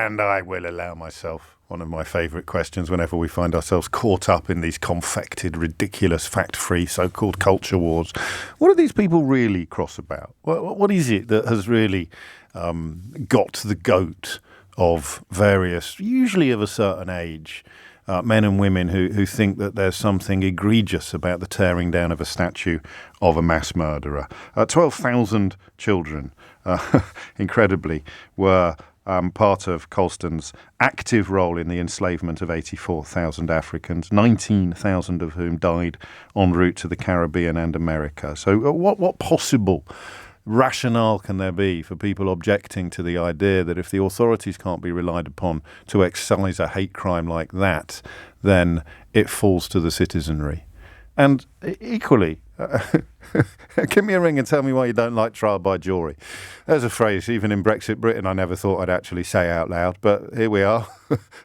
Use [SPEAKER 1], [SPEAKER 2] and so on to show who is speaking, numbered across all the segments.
[SPEAKER 1] And I will allow myself one of my favourite questions whenever we find ourselves caught up in these confected, ridiculous, fact-free so-called culture wars. What are these people really cross about? What is it that has really got the goat of various, usually of a certain age, men and women who think that there's something egregious about the tearing down of a statue of a mass murderer? 12,000 children, incredibly, were part of Colston's active role in the enslavement of 84,000 Africans, 19,000 of whom died en route to the Caribbean and America. So what possible rationale can there be for people objecting to the idea that if the authorities can't be relied upon to excise a hate crime like that, then it falls to the citizenry? And equally, give me a ring and tell me why you don't like trial by jury. There's a phrase, even in Brexit Britain, I never thought I'd actually say out loud, but here we are.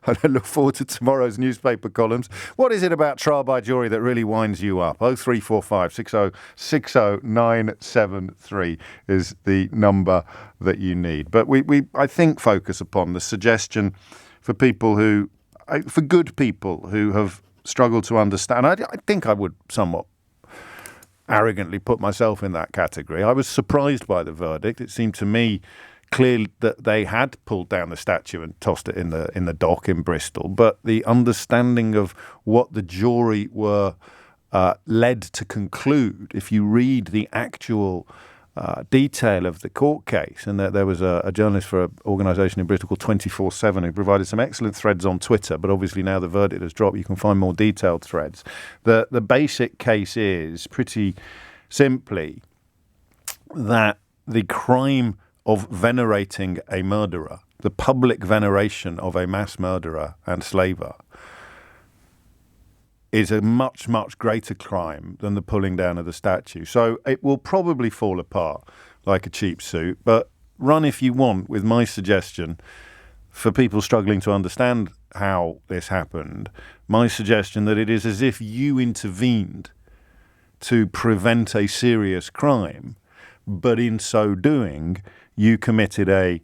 [SPEAKER 1] And I look forward to tomorrow's newspaper columns. What is it about trial by jury that really winds you up? 0345 6060973 is the number that you need. But we I think, focus upon the suggestion for people for good people who have struggled to understand. I think I would somewhat arrogantly put myself in that category. I was surprised by the verdict. It seemed to me clear that they had pulled down the statue and tossed it in the dock in Bristol, but the understanding of what the jury were led to conclude, if you read the actual detail of the court case, and there was a journalist for an organisation in Bristol called 24/7 who provided some excellent threads on Twitter, but obviously now the verdict has dropped, you can find more detailed threads. The basic case is pretty simply that the crime of venerating a murderer, the public veneration of a mass murderer and slaver, is a much, much greater crime than the pulling down of the statue. So it will probably fall apart like a cheap suit, but run if you want with my suggestion for people struggling to understand how this happened, my suggestion that it is as if you intervened to prevent a serious crime, but in so doing, you committed a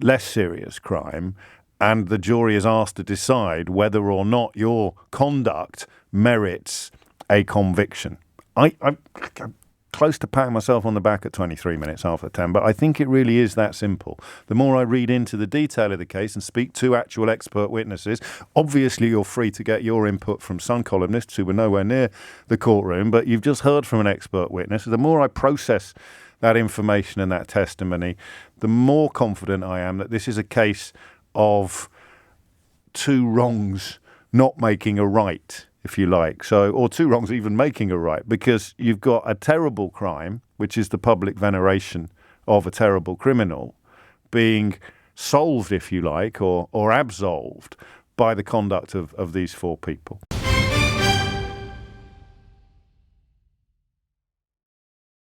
[SPEAKER 1] less serious crime, and the jury is asked to decide whether or not your conduct merits a conviction. I'm close to patting myself on the back at 23 minutes after 10, but I think it really is that simple. The more I read into the detail of the case and speak to actual expert witnesses, obviously you're free to get your input from Sun columnists who were nowhere near the courtroom, but you've just heard from an expert witness. The more I process that information and that testimony, the more confident I am that this is a case of two wrongs not making a right, if you like. So, or two wrongs even making a right, because you've got a terrible crime, which is the public veneration of a terrible criminal, being solved, if you like, or absolved by the conduct of these four people.